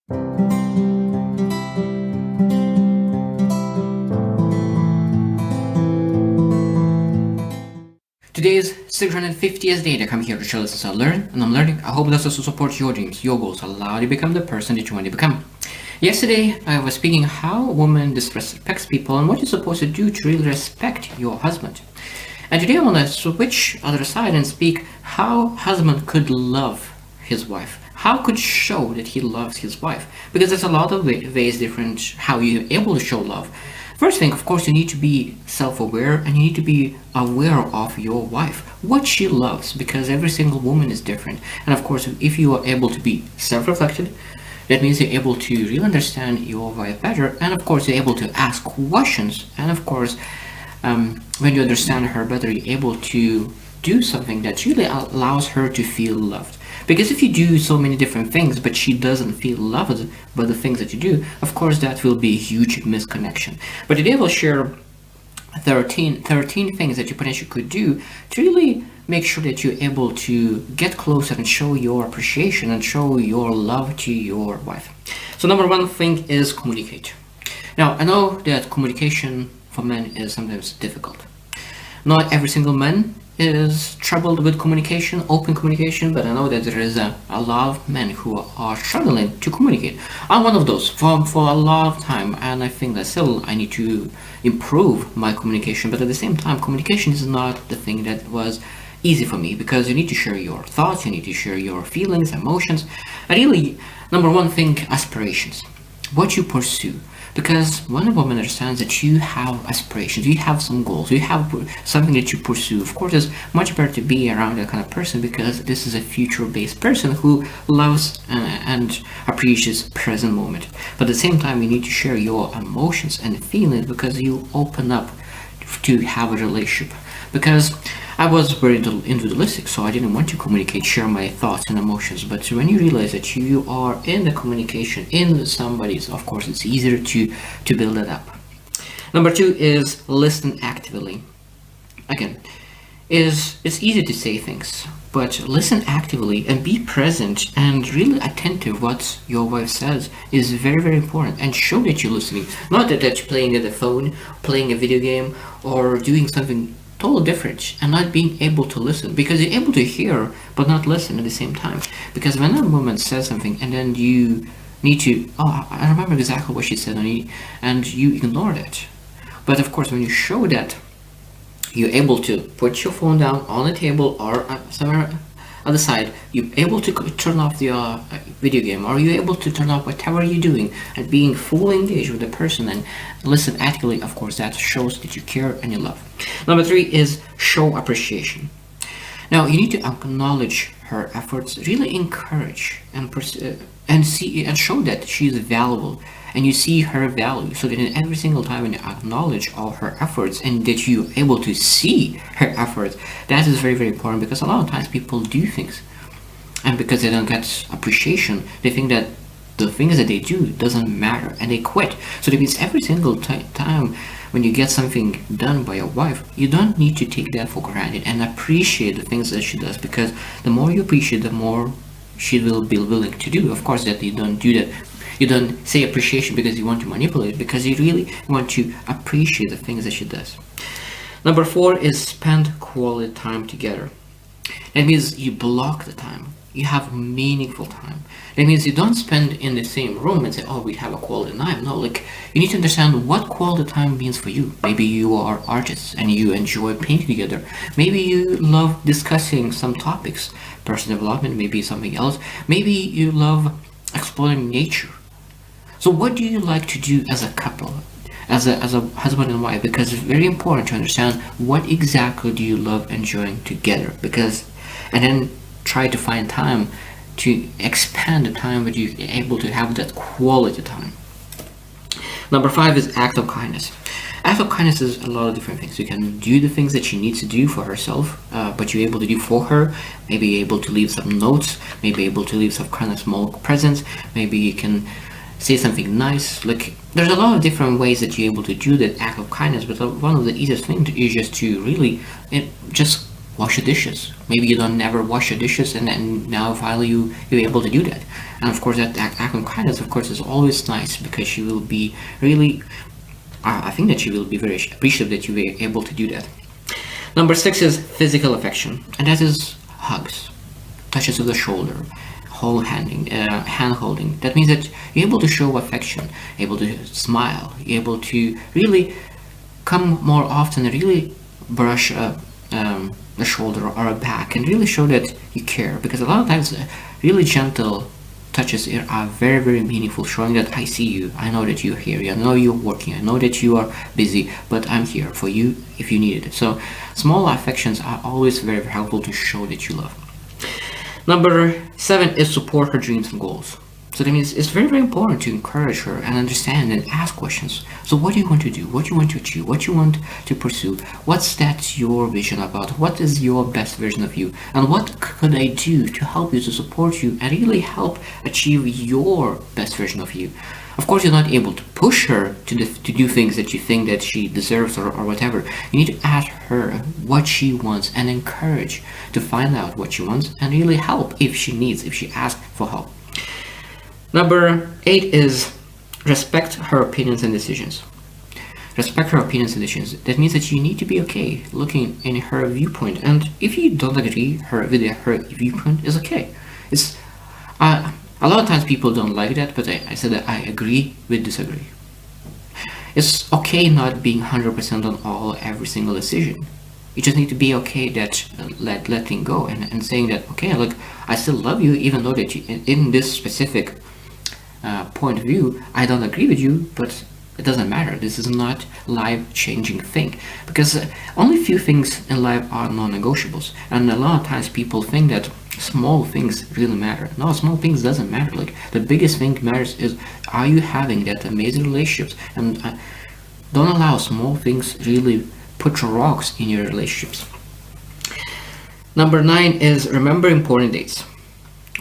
Today is 650th day that I'm here to show lessons I learn, and I'm learning. I hope this also supports your dreams, your goals, allow you to become the person that you want to become. Yesterday, I was speaking how a woman disrespects people and what you're supposed to do to really respect your husband. And today I want to switch other side and speak how husband could love his wife. How could show that he loves his wife? Because there's a lot of ways different how you're able to show love. First thing, of course, you need to be self-aware and you need to be aware of your wife, what she loves, because every single woman is different. And of course, if you are able to be self-reflected, that means you're able to really understand your wife better, and of course, you're able to ask questions. And of course, when you understand her better, you're able to do something that really allows her to feel loved. Because if you do so many different things, but she doesn't feel loved by the things that you do, of course that will be a huge misconnection. But today we'll share 13 things that you potentially could do to really make sure that you're able to get closer and show your appreciation and show your love to your wife. So number one thing is communicate. Now, I know that communication for men is sometimes difficult. Not every single man is troubled with communication, open communication, but I know that there is a lot of men who are struggling to communicate. I'm one of those for a lot of time, and I think that still I need to improve my communication, but at the same time, communication is not the thing that was easy for me, because you need to share your thoughts, you need to share your feelings, emotions, and really, number one thing, aspirations, what you pursue. Because when a woman understands that you have aspirations, you have some goals, you have something that you pursue, of course it's much better to be around that kind of person, because this is a future-based person who loves and appreciates present moment. But at the same time, you need to share your emotions and feelings, because you open up to have a relationship. Because I was very individualistic, so I didn't want to communicate, share my thoughts and emotions. But when you realize that you are in the communication, in somebody's, of course, it's easier to build it up. Number two is listen actively. Again, it's easy to say things, but listen actively and be present and really attentive what your wife says is very, very important, and show that you're listening. Not that you're playing at the phone, playing a video game, or doing something totally different and not being able to listen, because you're able to hear but not listen at the same time. Because when a woman says something and then you need to, oh, I remember exactly what she said, and you ignore that. But of course, when you show that you're able to put your phone down on the table or somewhere on the side, you're able to turn off the video game, or you're able to turn off whatever you're doing and being fully engaged with the person and listen actively, of course that shows that you care and you love. Number three is show appreciation. Now you need to acknowledge her efforts, really encourage and see and show that she is valuable, and you see her value, so that in every single time when you acknowledge all her efforts and that you're able to see her efforts, that is very, very important. Because a lot of times people do things, and because they don't get appreciation, they think that the things that they do doesn't matter and they quit. So that means every single time when you get something done by your wife, you don't need to take that for granted and appreciate the things that she does, because the more you appreciate, the more she will be willing to do. Of course that you don't do that, you don't say appreciation because you want to manipulate, because you really want to appreciate the things that she does. Number four is spend quality time together. That means you block the time, you have meaningful time. That means you don't spend in the same room and say, oh, we have a quality time. No, like, you need to understand what quality time means for you. Maybe you are artists and you enjoy painting together. Maybe you love discussing some topics, personal development, maybe something else. Maybe you love exploring nature. So what do you like to do as a couple, as a husband and wife? Because it's very important to understand what exactly do you love enjoying together, and then try to find time to expand the time that you're able to have that quality time. Number five is act of kindness. Act of kindness is a lot of different things. You can do the things that she needs to do for herself, but you're able to do for her. Maybe you're able to leave some notes, maybe able to leave some kind of small presents, maybe you can say something nice. Like, there's a lot of different ways that you're able to do that act of kindness, but one of the easiest things is just to really just wash the dishes. Maybe you don't never wash the dishes, and then now finally you're able to do that. And of course, that act of kindness, of course, is always nice because she will be really. I think that she will be very appreciative that you were able to do that. Number 6 is physical affection, and that is hugs, touches of the shoulder, hand holding. That means that you're able to show affection, able to smile, you're able to really come more often and really brush the shoulder or a back and really show that you care, because a lot of times really gentle touches are very, very meaningful, showing that I see you, I know that you're here, I know you're working, I know that you are busy, but I'm here for you if you need it. So small affections are always very, very helpful to show that you love. Number 7 is support her dreams and goals. So that means it's very, very important to encourage her and understand and ask questions. So what do you want to do? What do you want to achieve? What do you want to pursue? What's that your vision about? What is your best version of you? And what could I do to help you, to support you, and really help achieve your best version of you? Of course, you're not able to push her to do things that you think that she deserves or whatever. You need to ask her what she wants and encourage to find out what she wants and really help if she asks for help. Number 8 is respect her opinions and decisions. Respect her opinions and decisions. That means that you need to be okay looking in her viewpoint, and if you don't agree with her viewpoint, is okay. It's a lot of times people don't like that, but I said that I agree with disagree. It's okay not being 100% on every single decision. You just need to be okay that letting go and saying that, okay, look, I still love you, even though that in this specific point of view, I don't agree with you, but it doesn't matter. This is not life-changing thing, because only few things in life are non-negotiables, and a lot of times people think that small things really matter. No, small things doesn't matter. Like the biggest thing matters is, are you having that amazing relationships, and don't allow small things really put rocks in your relationships. Number 9 is remember important dates.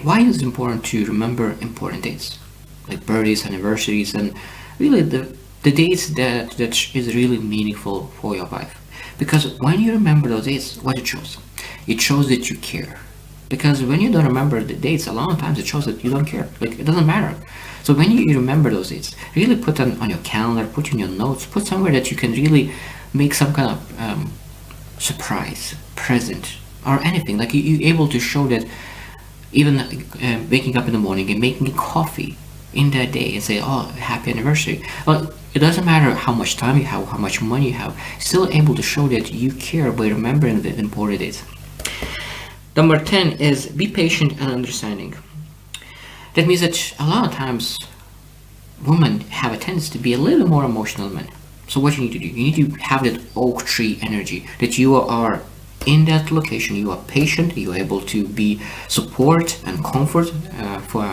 Why is it important to remember important dates? Like birthdays, anniversaries, and really the dates that is really meaningful for your wife. Because when you remember those dates, what it shows? It shows that you care. Because when you don't remember the dates, a lot of times it shows that you don't care. Like it doesn't matter. So when you remember those dates, really put them on your calendar, put in your notes, put somewhere that you can really make some kind of surprise, present, or anything. Like you're able to show that even waking up in the morning and making coffee in that day and say, oh, happy anniversary. Well, it doesn't matter how much time you have, how much money you have, still able to show that you care by remembering the important dates. Number 10 is be patient and understanding. That means that a lot of times women have a tendency to be a little more emotional than men. So what you need to do, you need to have that oak tree energy, that you are in that location, you are patient, you are able to be support and comfort for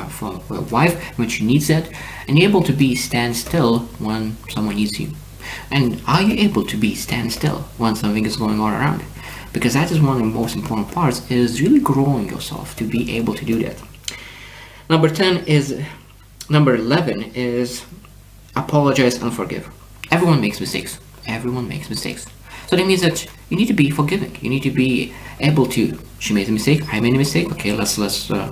a wife when she needs that, and you're able to be stand still when someone needs you. And are you able to be stand still when something is going on around? Because that is one of the most important parts, is really growing yourself to be able to do that. Number 11 is apologize and forgive. Everyone makes mistakes. Everyone makes mistakes. So that means that you need to be forgiving. You need to be able to, she made a mistake, I made a mistake, okay, let's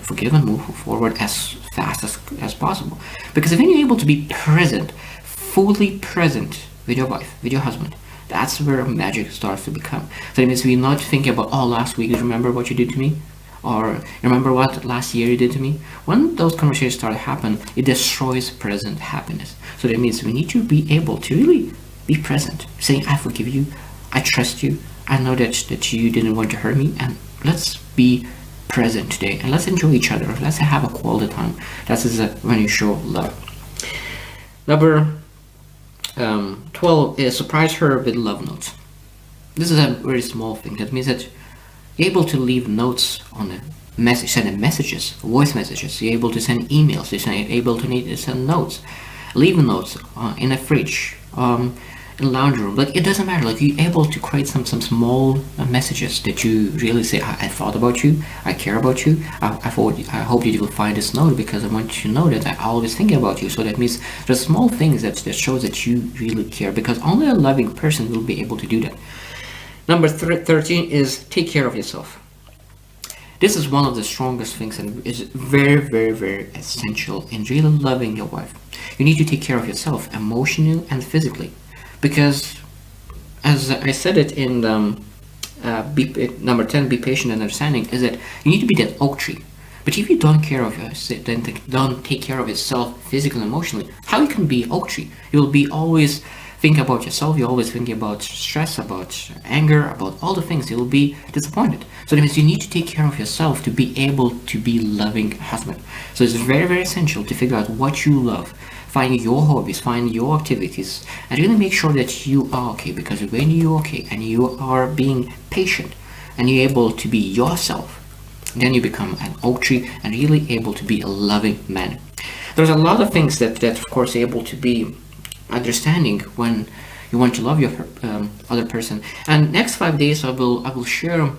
forgive and move forward as fast as possible. Because if you're able to be present, fully present with your wife, with your husband, that's where magic starts to become. So that means we're not thinking about, oh, last week, remember what you did to me? Or remember what last year you did to me? When those conversations start to happen, it destroys present happiness. So that means we need to be able to really be present, saying, I forgive you, I trust you, I know that you didn't want to hurt me, and let's be present today, and let's enjoy each other, let's have a quality time. That is when you show love. Number 12 is surprise her with love notes. This is a very small thing. That means that you're able to leave notes on the message, send messages, voice messages, you're able to send emails, you're able to send notes, leave notes in a fridge, in the lounge room. Like it doesn't matter. Like you're able to create some small messages that you really say, I thought about you, I care about you, I hope that you will find this note because I want you to know that I always think about you. So that means there's small things that shows that you really care, because only a loving person will be able to do that. Number 13 is take care of yourself. This is one of the strongest things and is very, very, very essential in really loving your wife. You need to take care of yourself emotionally and physically, because as I said it in number 10, be patient and understanding, is that you need to be that oak tree. But if you don't don't take care of yourself physically and emotionally, how you can be oak tree? You'll be always thinking about yourself. You're always thinking about stress, about anger, about all the things. You'll be disappointed. So that means you need to take care of yourself to be able to be loving husband. So it's very, very essential to figure out what you love. Find your hobbies, find your activities, and really make sure that you are okay. Because when you're okay and you are being patient and you're able to be yourself, then you become an oak tree and really able to be a loving man. There's a lot of things that of course able to be understanding when you want to love your other person. And next 5 days I will share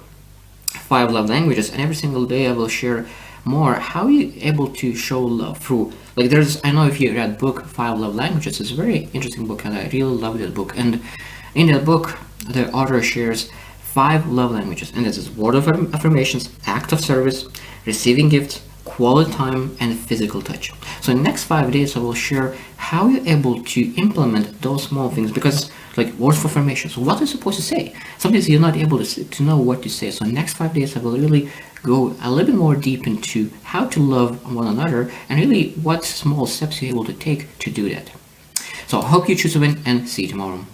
5 love languages, and every single day I will share more how you able to show love through, like, I know if you read book 5 love languages, it's a very interesting book and I really love that book. And in that book the author shares 5 love languages, and this is word of affirmations, act of service, receiving gifts, quality time, and physical touch. So in the next 5 days I will share how you're able to implement those small things, because like words of affirmation, so what are you supposed to say? Sometimes you're not able to know what to say. So in the next 5 days I will really go a little bit more deep into how to love one another and really what small steps you're able to take to do that. So I hope you choose to win, and see you tomorrow.